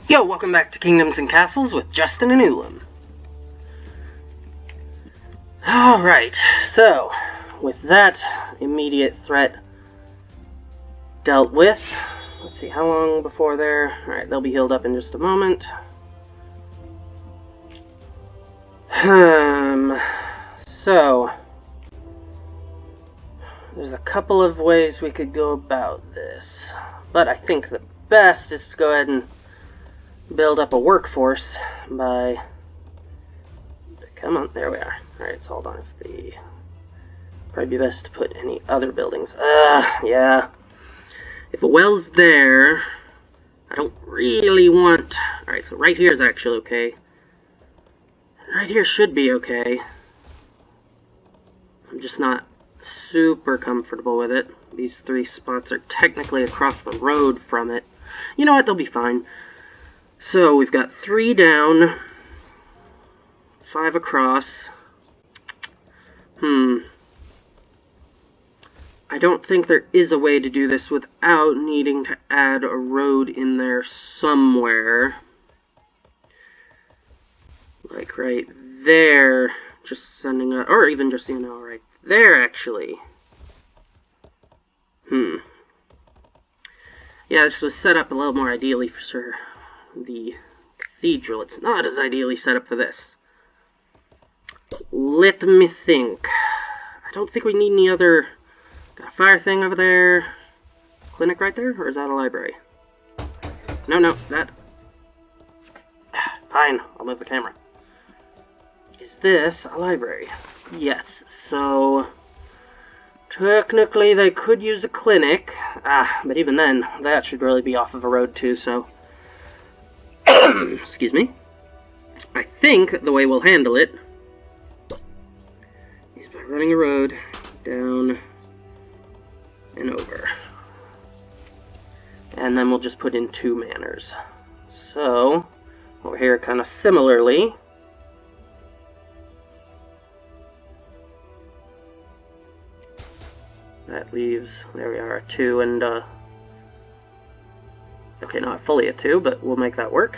Yo, welcome back to Kingdoms and Castles with Justin and Ulam. Alright, so, with that immediate threat dealt with, let's see, how long before there? Alright, they'll be healed up in just a moment. So, there's a couple of ways we could go about this, but I think the best is to go ahead and build up a workforce by... Come on, there we are. Alright, so hold on. Probably be best to put any other buildings. Yeah. If a well's there, I don't really want... Alright, so right here is actually okay. Right here should be okay. I'm just not super comfortable with it. These three spots are technically across the road from it. You know what? They'll be fine. So, we've got 3 down, 5 across. I don't think there is a way to do this without needing to add a road in there somewhere. Like right there, just sending a, or even just, right there, actually. Yeah, this was set up a little more ideally for the cathedral. It's not as ideally set up for this. Let me think. I don't think we need any other... Got a fire thing over there. Clinic right there? Or is that a library? No, that... Fine, I'll move the camera. Is this a library? Yes, so... Technically, they could use a clinic. But even then, that should really be off of a road too, so... Excuse me. I think the way we'll handle it is by running a road down and over. And then we'll just put in 2 manors. So, over here kind of similarly. That leaves, there we are, 2 and, okay, not fully a 2, but we'll make that work.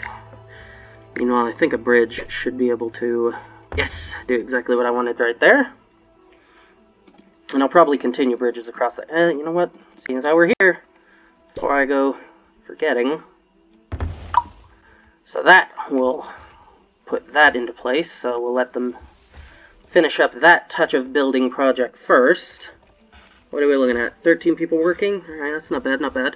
Meanwhile, I think a bridge should be able to, yes, do exactly what I wanted right there. And I'll probably continue bridges across the, you know what, seeing as how we're here, before I go forgetting. So that will put that into place, so we'll let them finish up that touch of building project first. What are we looking at? 13 people working? Alright, that's not bad, not bad.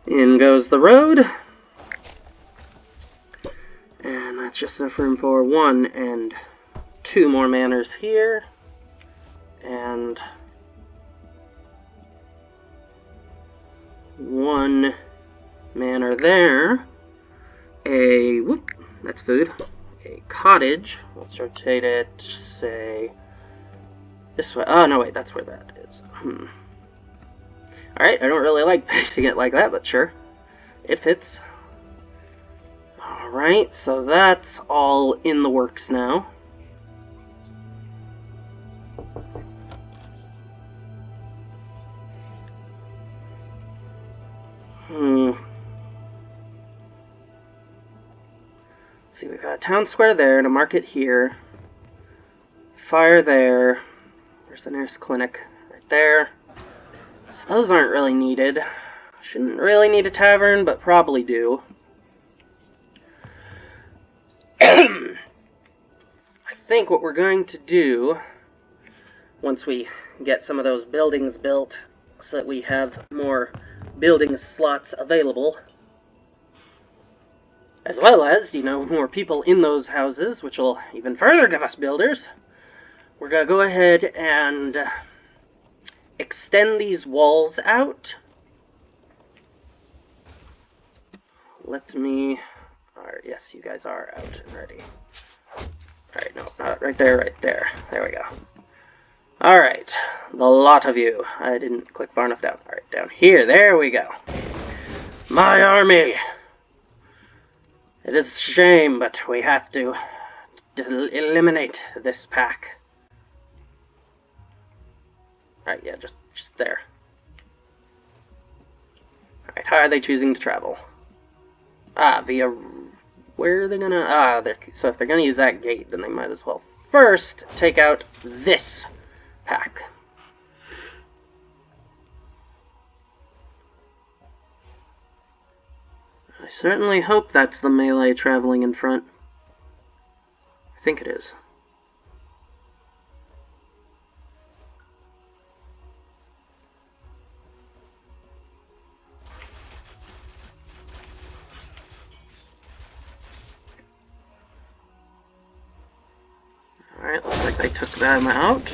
In goes the road. And that's just enough room for 1 and 2 more manors here. And 1 manor there. Whoop, that's food. A cottage. Let's rotate it, say, this way. Oh, no, wait, that's where that is. Alright, I don't really like placing it like that, but sure. It fits. Alright, so that's all in the works now. See, we've got a town square there and a market here. Fire there. Where's the nearest clinic? Right there. So those aren't really needed. Shouldn't really need a tavern, but probably do. I think what we're going to do, once we get some of those buildings built, so that we have more building slots available, as well as, more people in those houses, which will even further give us builders, we're going to go ahead and extend these walls out. Let me... Alright, yes, you guys are out already. Alright, no, not right there, right there. There we go. Alright, the lot of you. I didn't click far enough down. Alright, down here, there we go. My army! It is a shame, but we have to eliminate this pack. Alright, yeah, just there. How are they choosing to travel? Ah, via... Where are they gonna... Ah, so if they're gonna use that gate, then they might as well first take out this pack. I certainly hope that's the melee traveling in front. I think it is. Alright, looks like they took them out.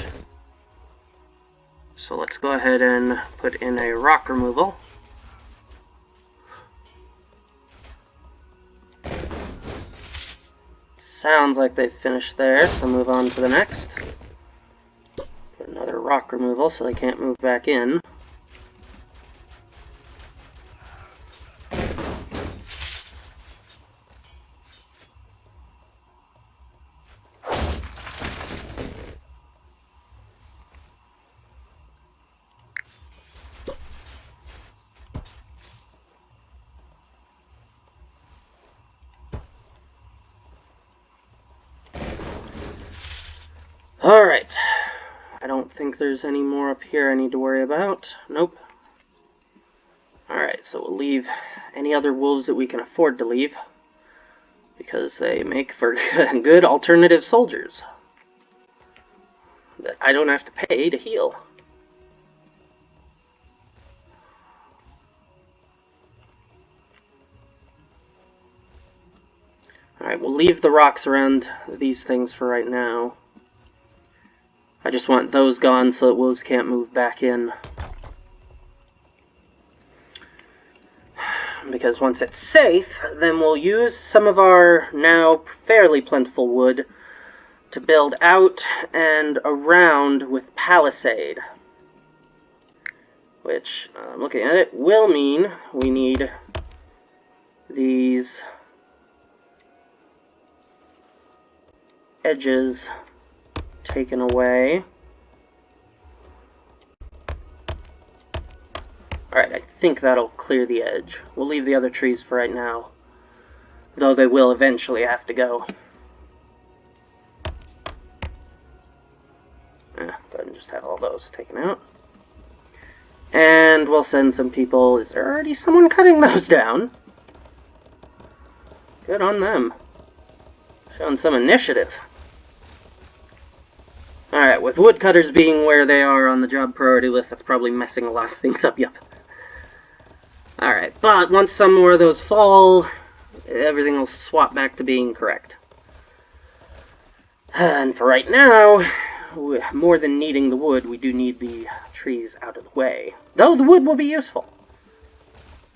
So let's go ahead and put in a rock removal. Sounds like they've finished there, so move on to the next. Put another rock removal so they can't move back in. Alright, I don't think there's any more up here I need to worry about. Nope. Alright, so we'll leave any other wolves that we can afford to leave, because they make for good alternative soldiers that I don't have to pay to heal. Alright, we'll leave the rocks around these things for right now. I just want those gone so that wolves can't move back in. Because once it's safe, then we'll use some of our now fairly plentiful wood to build out and around with palisade. Which, looking at it, will mean we need these edges taken away. Alright, I think that'll clear the edge. We'll leave the other trees for right now, though they will eventually have to go. Go ahead and just have all those taken out. And we'll send some people. Is there already someone cutting those down? Good on them. Showing some initiative. Alright, with woodcutters being where they are on the job priority list, that's probably messing a lot of things up, yep. Alright, but once some more of those fall, everything will swap back to being correct. And for right now, more than needing the wood, we do need the trees out of the way. Though the wood will be useful.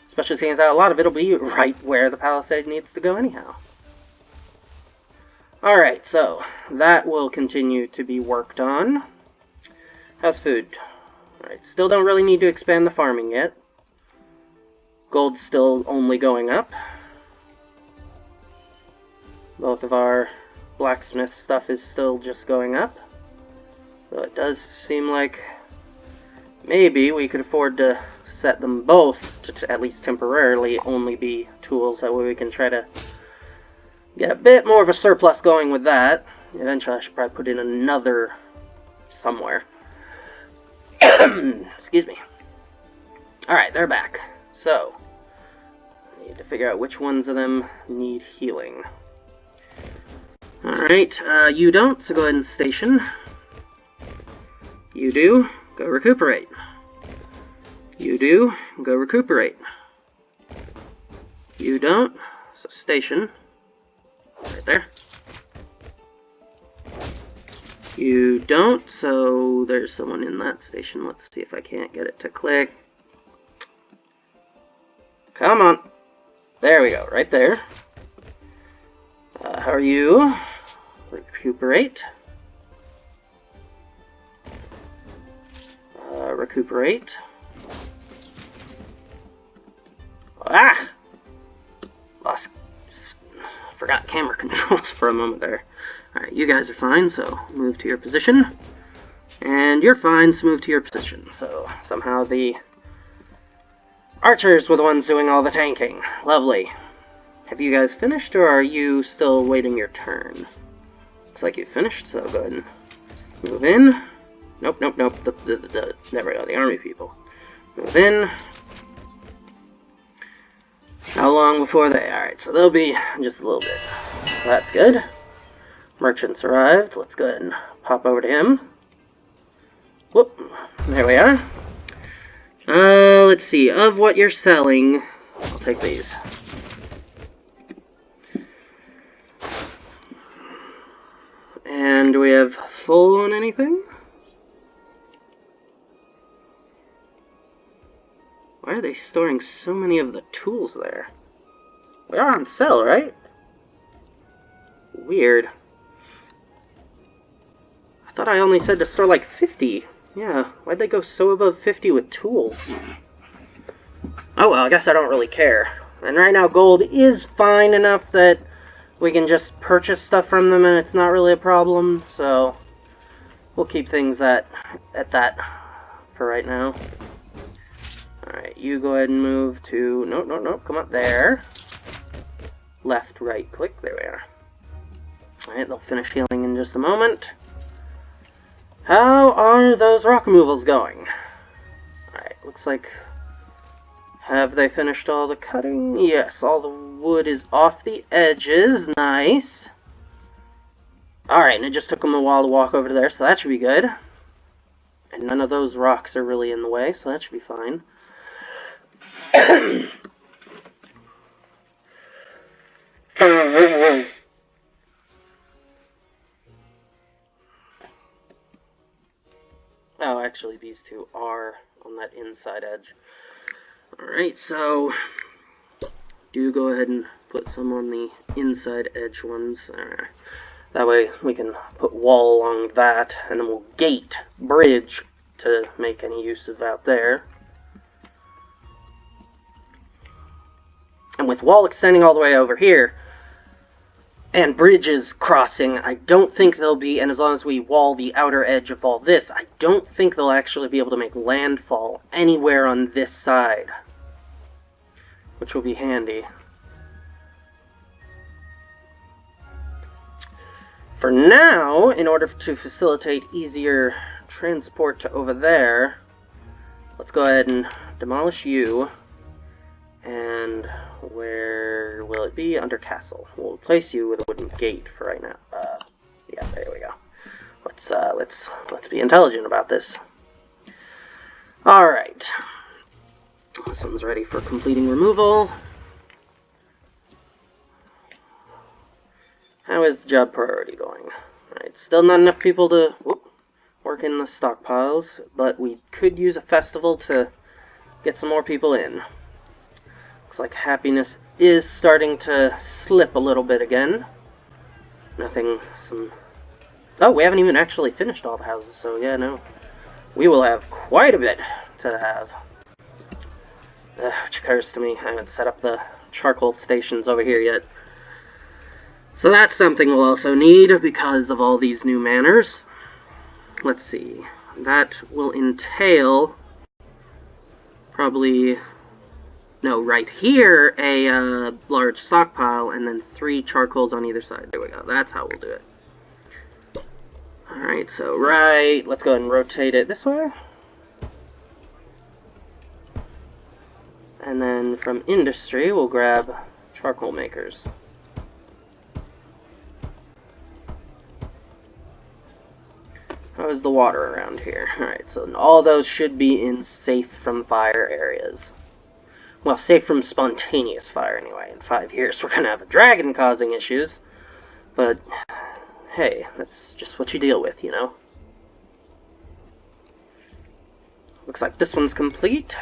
Especially seeing as how a lot of it will be right where the palisade needs to go anyhow. Alright, so that will continue to be worked on. How's food? Alright, still don't really need to expand the farming yet. Gold's still only going up. Both of our blacksmith stuff is still just going up. So it does seem like maybe we could afford to set them both to at least temporarily only be tools. That way we can try to get a bit more of a surplus going with that. Eventually I should probably put in another somewhere. Excuse me. Alright, they're back. So, I need to figure out which ones of them need healing. Alright, you don't, so go ahead and station. You do, go recuperate. You do, go recuperate. You don't, so station. Right there. You don't, so there's someone in that station. Let's see if I can't get it to click. Come on. There we go, right there. How are you? Recuperate. Recuperate. Ah! Lost. Forgot camera controls for a moment there. Alright, you guys are fine, so move to your position. And you're fine, so move to your position. So somehow the Archers were the ones doing all the tanking. Lovely. Have you guys finished, or are you still waiting your turn? Looks like you finished, so go ahead and move in. Nope, nope, nope. There we go, the army people. Move in. How long before they? Alright, so they'll be just a little bit. So that's good. Merchants arrived. Let's go ahead and pop over to him. Whoop. There we are. Let's see. Of what you're selling, I'll take these. And do we have full on anything? Why are they storing so many of the tools there? We are on sale, right? Weird. I thought I only said to store like 50. Yeah, why'd they go so above 50 with tools? Oh well, I guess I don't really care. And right now gold is fine enough that we can just purchase stuff from them and it's not really a problem, so we'll keep things at that for right now. Alright, you go ahead and move to... Nope, nope, nope, come up there. Left, right, click, there we are. Alright, they'll finish healing in just a moment. How are those rock removals going? Alright, looks like... Have they finished all the cutting? Yes, all the wood is off the edges. Nice. Alright, and it just took them a while to walk over to there, so that should be good. And none of those rocks are really in the way, so that should be fine. Oh, actually, these two are on that inside edge. Alright, so do go ahead and put some on the inside edge ones. That way we can put wall along that, and then we'll gate bridge to make any uses out there. And with wall extending all the way over here, and bridges crossing, I don't think they'll be, and as long as we wall the outer edge of all this, I don't think they'll actually be able to make landfall anywhere on this side. Which will be handy. For now, in order to facilitate easier transport to over there, let's go ahead and demolish you. And where will it be? Under castle. We'll place you with a wooden gate for right now. Yeah, there we go. Let's be intelligent about this. All right. This one's ready for completing removal. How is the job priority going? Alright, still not enough people to work in the stockpiles, but we could use a festival to get some more people in. Looks like happiness is starting to slip a little bit again. Oh, we haven't even actually finished all the houses, so yeah, no. We will have quite a bit to have. Which occurs to me, I haven't set up the charcoal stations over here yet. So that's something we'll also need because of all these new manors. Let's see. That will entail probably, no, right here, a large stockpile and then 3 charcoals on either side. There we go. That's how we'll do it. Alright, so let's go ahead and rotate it this way. And then from industry, we'll grab charcoal makers. How is the water around here? Alright, so all those should be in safe from fire areas. Well, safe from spontaneous fire anyway. In 5 years we're gonna have a dragon causing issues. But, hey, that's just what you deal with, you know? Looks like this one's complete.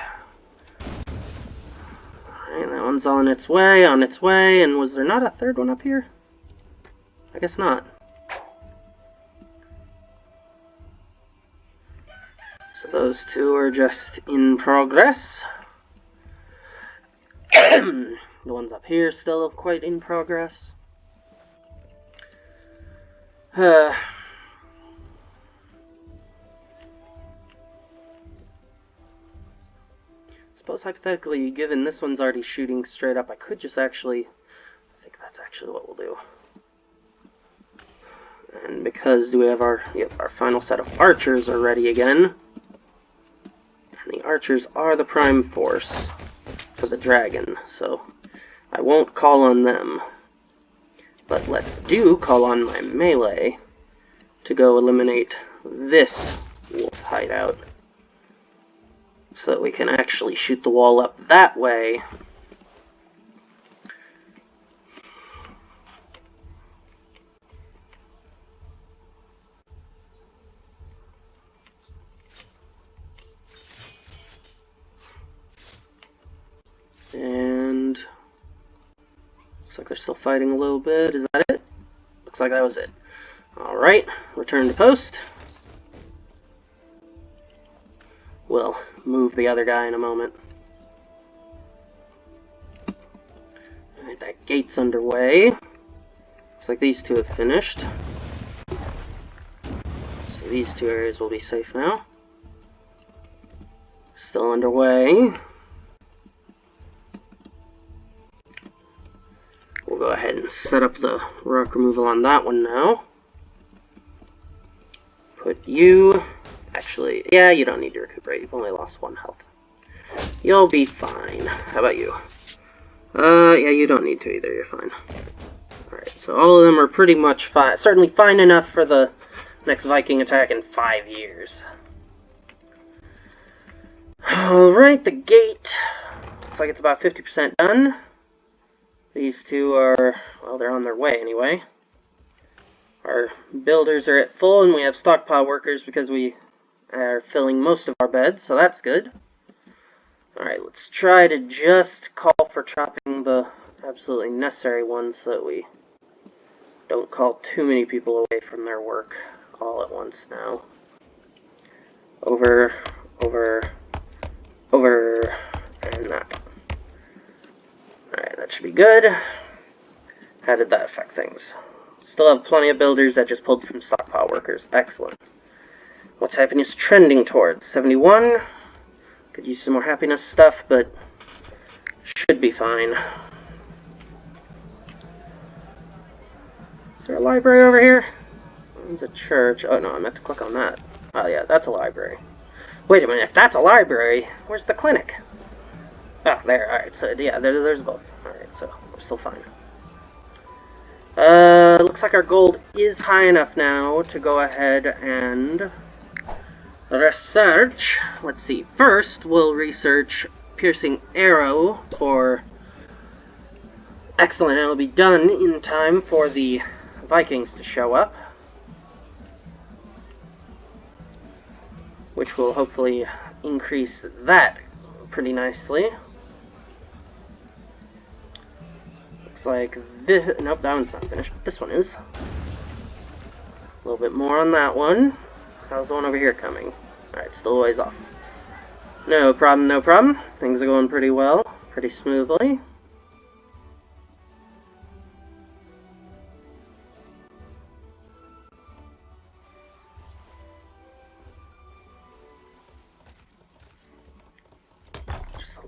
Alright, that one's on its way, and was there not a third one up here? I guess not. So those 2 are just in progress. The ones up here still quite in progress. suppose hypothetically, given this one's already shooting straight up, I could just actually... I think that's actually what we'll do. And because we have our final set of archers are ready again. And the archers are the prime force for the dragon, so I won't call on them. But let's call on my melee to go eliminate this wolf hideout. So that we can actually shoot the wall up that way. And looks like they're still fighting a little bit. Is that it? Looks like that was it. Alright, return to post. We'll move the other guy in a moment. Alright, that gate's underway. Looks like these two have finished. So these two areas will be safe now. Still underway. We'll go ahead and set up the rock removal on that one now. Put you... Actually, yeah, you don't need to recuperate. You've only lost 1 health. You'll be fine. How about you? Yeah, you don't need to either. You're fine. Alright, so all of them are pretty much fine. Certainly fine enough for the next Viking attack in 5 years. Alright, the gate. Looks like it's about 50% done. These two are, well, they're on their way anyway. Our builders are at full, and we have stockpile workers because we are filling most of our beds, so that's good. Alright, let's try to just call for chopping the absolutely necessary ones so that we don't call too many people away from their work all at once now. Over, and that. Alright, that should be good. How did that affect things? Still have plenty of builders that just pulled from stockpile workers. Excellent. What's happiness trending towards? 71. Could use some more happiness stuff, but should be fine. Is there a library over here? There's a church. Oh no, I meant to click on that. Oh yeah, that's a library. Wait a minute, if that's a library, where's the clinic? Oh, there, alright, so yeah, there's both. Alright, so we're still fine. Looks like our gold is high enough now to go ahead and research. Let's see, first we'll research piercing arrow for... Excellent, it'll be done in time for the Vikings to show up. Which will hopefully increase that pretty nicely. Looks like this... Nope, that one's not finished. This one is. A little bit more on that one. How's the one over here coming? Alright, still a ways off. No problem, no problem. Things are going pretty well. Pretty smoothly.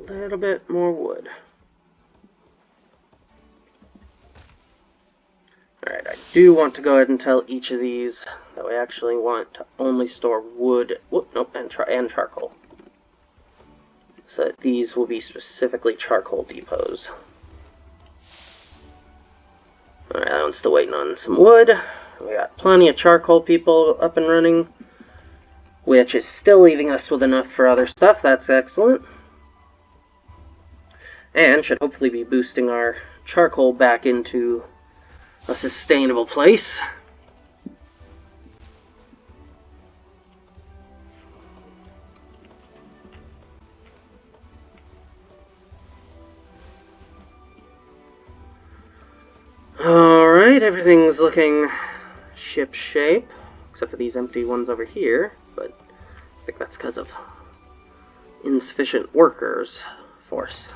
A little bit more wood. Alright, I do want to go ahead and tell each of these that we actually want to only store wood, and charcoal. So that these will be specifically charcoal depots. Alright, that one's still waiting on some wood. We got plenty of charcoal people up and running, which is still leaving us with enough for other stuff. That's excellent. And should hopefully be boosting our charcoal back into a sustainable place. Alright, everything's looking ship-shape, except for these empty ones over here, but I think that's because of insufficient workers force.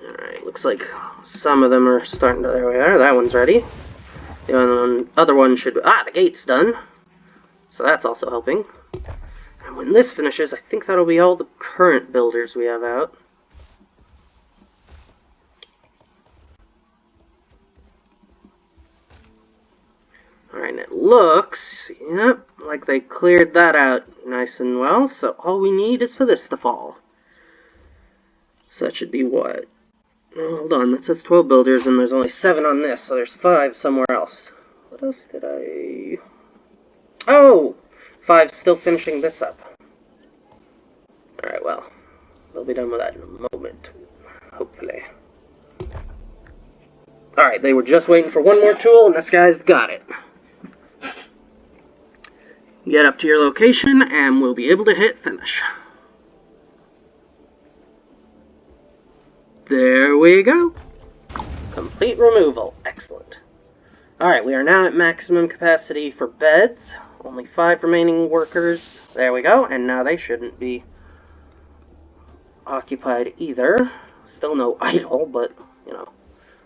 Alright, looks like some of them are starting to... There we are, that one's ready. The other one should... Ah, the gate's done! So that's also helping. And when this finishes, I think that'll be all the current builders we have out. Alright, and it looks, yep, like they cleared that out nice and well, so all we need is for this to fall. So that should be what? Oh, hold on, that says 12 builders, and there's only 7 on this, so there's 5 somewhere else. What else did I... Oh! 5 still finishing this up. Alright, well, they'll be done with that in a moment, hopefully. Alright, they were just waiting for one more tool, and this guy's got it. Get up to your location, and we'll be able to hit finish. There we go. Complete removal. Excellent. Alright, we are now at maximum capacity for beds. Only 5 remaining workers. There we go, and now they shouldn't be occupied either. Still no idle, but, you know,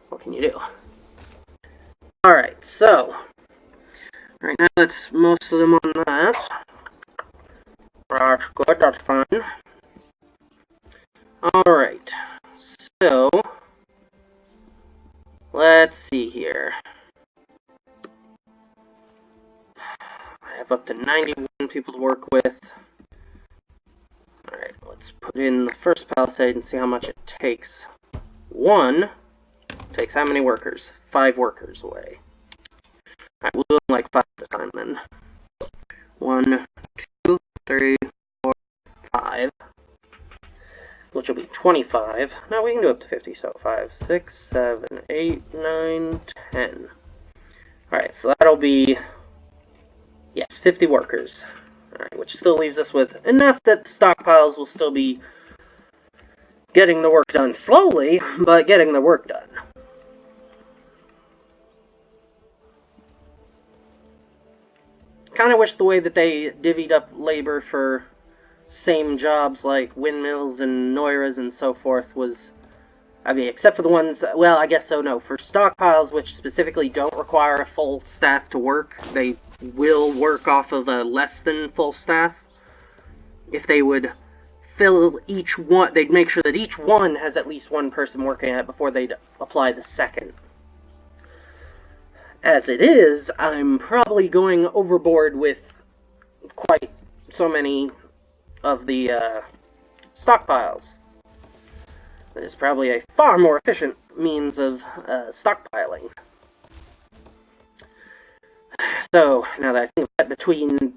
what can you do? Alright, so... right now that's most of them on that. That's good, that's fine. Alright, so... let's see here. I have up to 91 people to work with. Alright, let's put in the first palisade and see how much it takes. 1 takes how many workers? 5 workers away. Alright, we'll do them like 5 at a time then. 1, 2, 3, 4, 5. Which will be 25. Now we can do up to 50, so 5, 6, 7, 8, 9, 10. Alright, so that'll be... yes, 50 workers. Alright, which still leaves us with enough that the stockpiles will still be getting the work done slowly, but getting the work done. Kind of wish the way that they divvied up labor for same jobs like windmills and noiras and so forth was... I mean, except for the ones... well, I guess so, no. For stockpiles, which specifically don't require a full staff to work, they will work off of a less than full staff. If they would fill each one... they'd make sure that each one has at least one person working at it before they'd apply the second. As it is, I'm probably going overboard with quite so many of the stockpiles. That is probably a far more efficient means of stockpiling. So, now that I think that between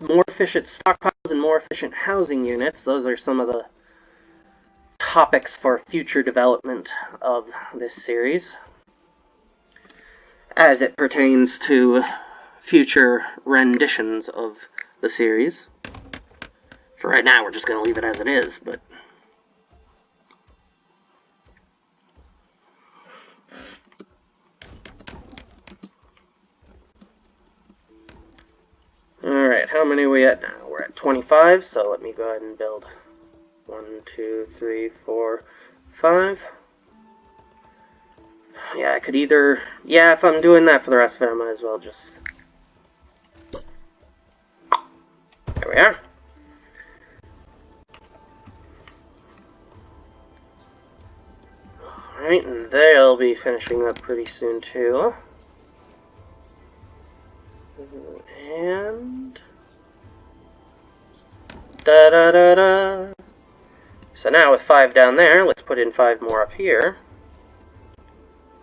more efficient stockpiles and more efficient housing units, those are some of the topics for future development of this series, as it pertains to future renditions of the series. For right now, we're just going to leave it as it is, but... alright, how many are we at now? We're at 25, so let me go ahead and build 1, 2, 3, 4, 5. Yeah, I could either... yeah, if I'm doing that for the rest of it, I might as well just... there we are. Alright, and they'll be finishing up pretty soon, too. And... da-da-da-da. So now with 5 down there, let's put in 5 more up here.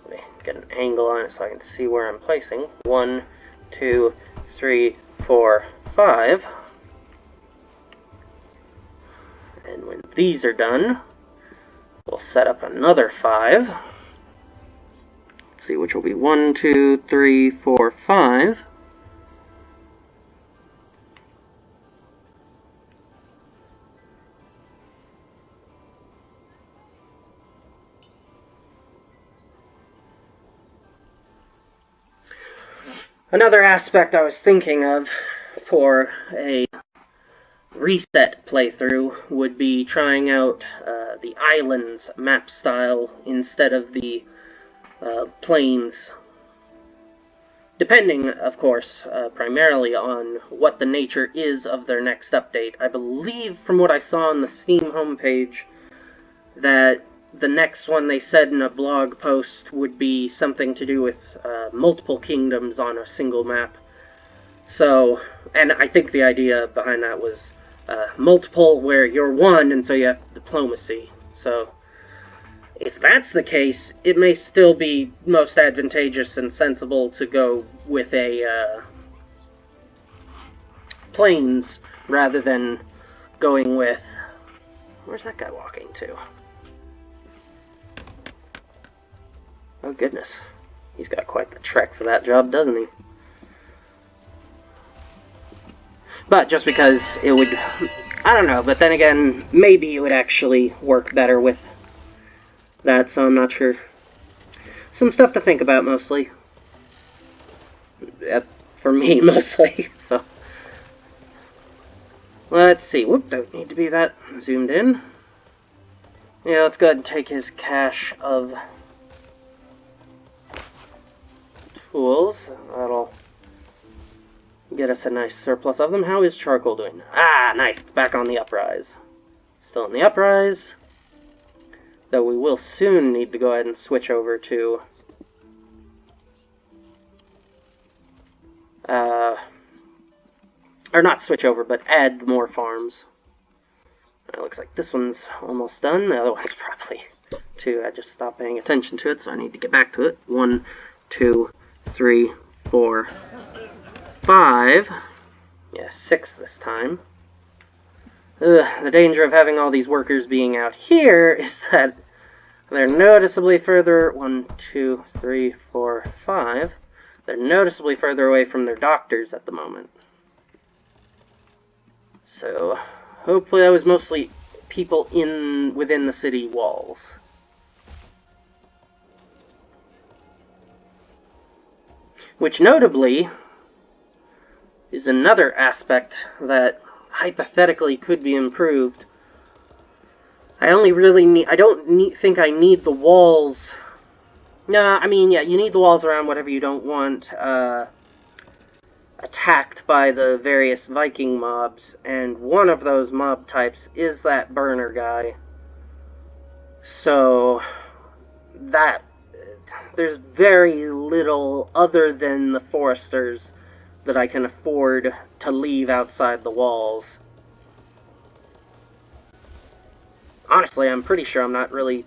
Let me get an angle on it so I can see where I'm placing. 1, 2, 3, 4, 5. And when these are done, we'll set up another 5. Let's see, which will be 1, 2, 3, 4, 5. Another aspect I was thinking of for a reset playthrough would be trying out the islands map style instead of the plains Depending, of course, primarily on what the nature is of their next update. I believe, from what I saw on the Steam homepage, that the next one they said in a blog post would be something to do with multiple kingdoms on a single map. So, and I think the idea behind that was multiple where you're one, and so you have diplomacy. So, if that's the case, it may still be most advantageous and sensible to go with a plains rather than going with... Where's that guy walking to? Oh goodness. He's got quite the trek for that job, doesn't he? But just because it would... I don't know, but then again, maybe it would actually work better with that, so I'm not sure. Some stuff to think about, mostly. For me, mostly, so... Let's see. Whoop, don't need to be that zoomed in. Yeah, let's go ahead and take his cache of tools. That'll get us a nice surplus of them. How is charcoal doing? Ah, nice. It's back on the uprise. Still in the uprise. Though we will soon need to go ahead and switch over to or not switch over, but add more farms. It looks like this one's almost done. The other one's probably two. I just stopped paying attention to it, so I need to get back to it. 1, 2, 3, 4, 5. Yeah, 6 this time. The danger of having all these workers being out here is that they're noticeably further... 1, 2, 3, 4, 5. They're noticeably further away from their doctors at the moment. So, hopefully that was mostly people within the city walls. Which notably is another aspect that hypothetically could be improved. I only really need... I don't think I need the walls... Nah, I mean, yeah, you need the walls around whatever you don't want attacked by the various Viking mobs, and one of those mob types is that burner guy. So, that... there's very little other than the foresters that I can afford to leave outside the walls. Honestly, I'm pretty sure I'm not really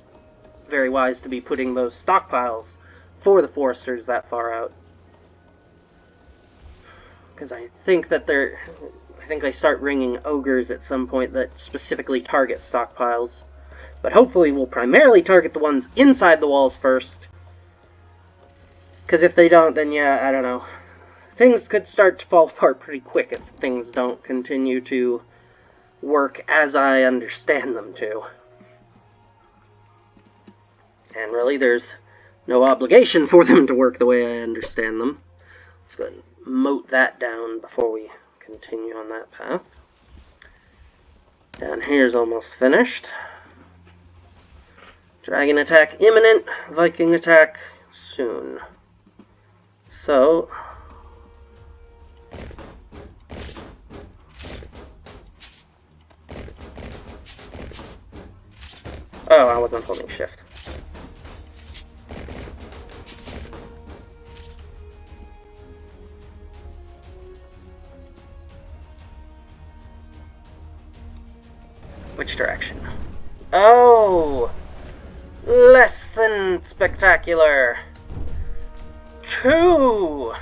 very wise to be putting those stockpiles for the foresters that far out. Because I think that they start ringing ogres at some point that specifically target stockpiles. But hopefully we'll primarily target the ones inside the walls first. Because if they don't, then yeah, I don't know. Things could start to fall apart pretty quick if things don't continue to work as I understand them to. And really, there's no obligation for them to work the way I understand them. Let's go ahead and moat that down before we continue on that path. Down here's almost finished. Dragon attack imminent, Viking attack soon. So... oh, I wasn't holding shift. Which direction? Oh! Less than spectacular. 2!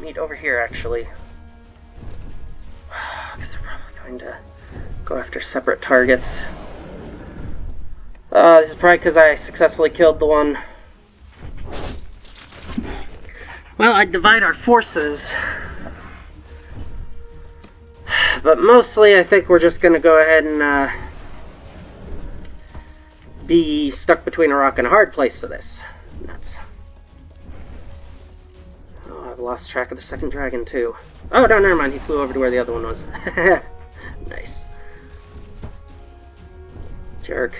Meet over here, actually. Because they're probably going to go after separate targets. This is probably because I successfully killed the one. Well, I'd divide our forces. But mostly, I think we're just going to go ahead and be stuck between a rock and a hard place for this. Nuts. Oh, I've lost track of the second dragon, too. Oh, no, never mind. He flew over to where the other one was. Nice. Jerk.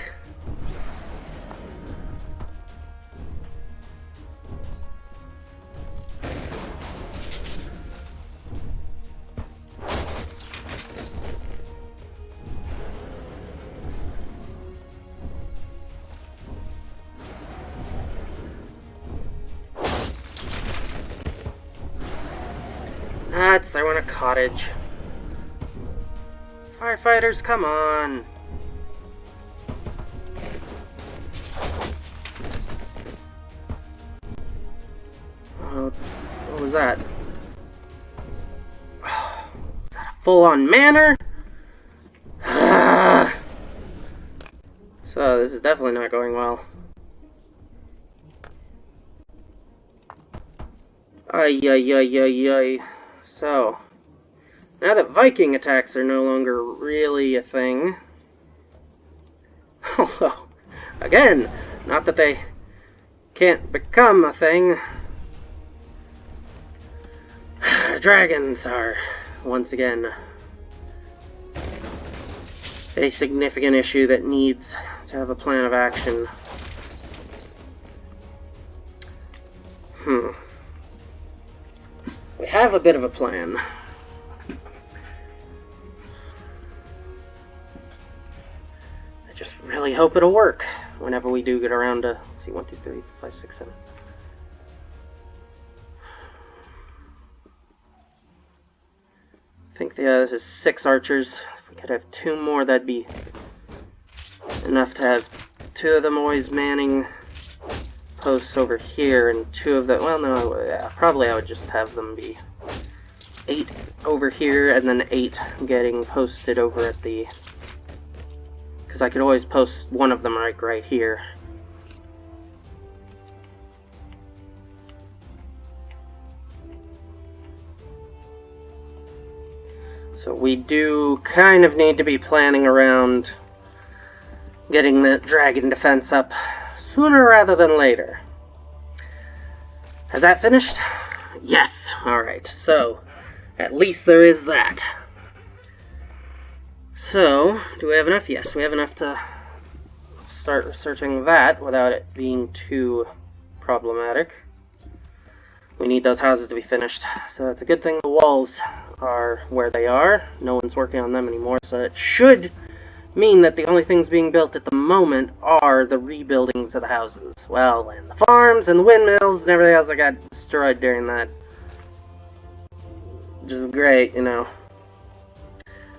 nuts! I want a cottage. Firefighters, come on! What was that? Is that a full-on manor? So, this is definitely not going well. Ay, ay, ay, ay, ay. So, now that Viking attacks are no longer really a thing. Although, again, not that they can't become a thing. Dragons are, once again, a significant issue that needs to have a plan of action. We have a bit of a plan. I just really hope it'll work whenever we do get around to, let's see, 1, 2, 3, 4, 5, 6, 7. I think this is 6 archers. If we could have 2 more, that'd be enough to have 2 of them always manning posts over here, and 2 of them, well, no, yeah, probably I would just have them be 8 over here, and then 8 getting posted over at the, because I could always post one of them right here. So we do kind of need to be planning around getting that dragon defense up sooner rather than later. Has that finished? Yes. Alright, so at least there is that. So, do we have enough? Yes, we have enough to start researching that without it being too problematic. We need those houses to be finished, so it's a good thing the walls are where they are. No one's working on them anymore, so it should mean that the only things being built at the moment are the rebuildings of the houses. Well, and the farms and the windmills and everything else that got destroyed during that. Which is great, you know.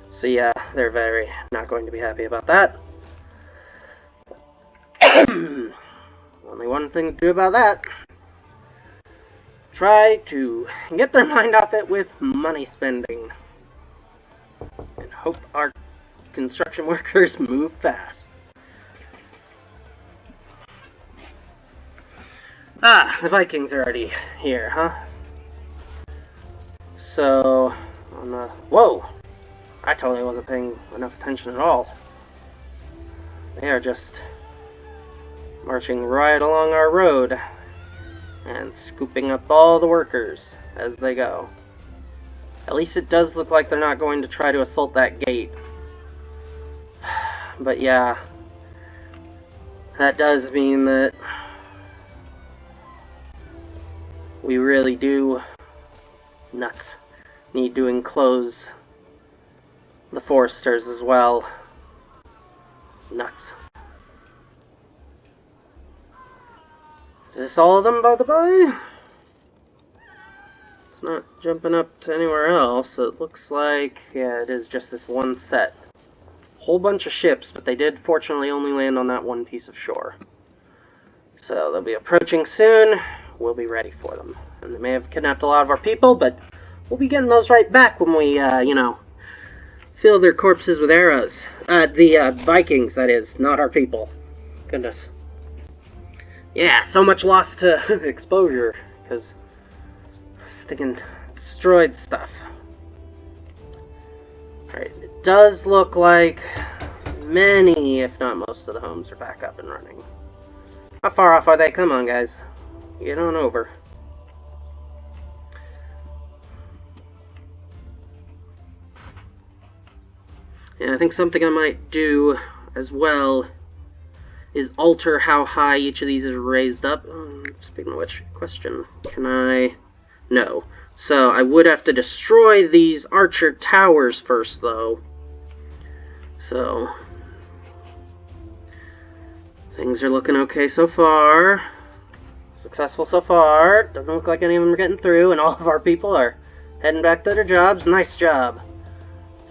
So yeah, they're very not going to be happy about that. Only one thing to do about that. Try to get their mind off it with money spending. And hope our construction workers move fast. Ah, the Vikings are already here, huh? So, on the... Whoa! I totally wasn't paying enough attention at all. They are just marching right along our road and scooping up all the workers as they go. At least it does look like they're not going to try to assault that gate. But yeah, that does mean that we really do need to enclose the foresters as well. Nuts. Is this all of them, by the by? It's not jumping up to anywhere else. It looks like, yeah, it is just this one set. Whole bunch of ships, but they did fortunately only land on that one piece of shore. So they'll be approaching soon. We'll be ready for them. And they may have kidnapped a lot of our people, but we'll be getting those right back when we, you know, fill their corpses with arrows. The Vikings, that is, not our people. Goodness. Yeah, so much loss to exposure, because sticking destroyed stuff. Alright, it does look like many, if not most of the homes are back up and running. How far off are they? Come on, guys. Get on over. And I think something I might do as well is alter how high each of these is raised up. Speaking of which, question. Can I... No. So I would have to destroy these archer towers first, though. So things are looking okay so far. Successful so far. Doesn't look like any of them are getting through, and all of our people are heading back to their jobs. Nice job.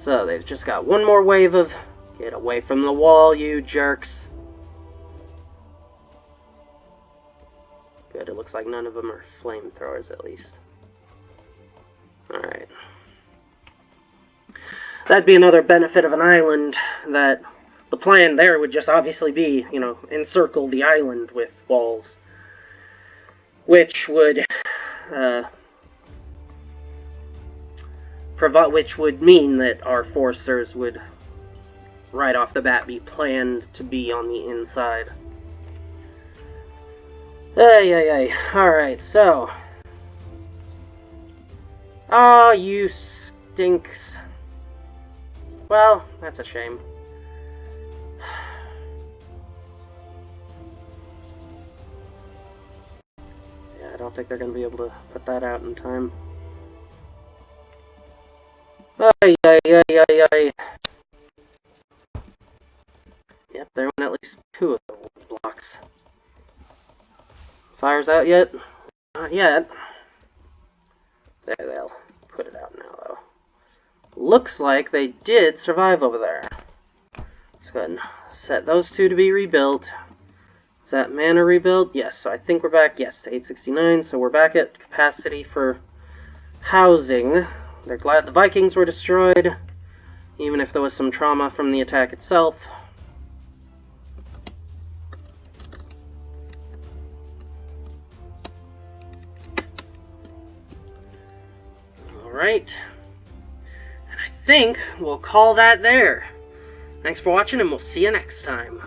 So they've just got one more wave of... Get away from the wall, you jerks. Good, it looks like none of them are flamethrowers, at least. Alright. That'd be another benefit of an island, that the plan there would just obviously be, you know, encircle the island with walls. Which would, which would mean that our forcers would, right off the bat, be planned to be on the inside. Alright, so. Oh, you stinks. Well, that's a shame. Yeah, I don't think they're going to be able to put that out in time. Yep, there went at least 2 of the blocks. Fire's out yet? Not yet. There, they'll put it out now, though. Looks like they did survive over there. Let's go ahead and set those 2 to be rebuilt. Is that mana rebuilt? Yes, so I think we're back, yes, to 869, so we're back at capacity for housing. They're glad the Vikings were destroyed, even if there was some trauma from the attack itself. Alright. And I think we'll call that there. Thanks for watching, and we'll see you next time.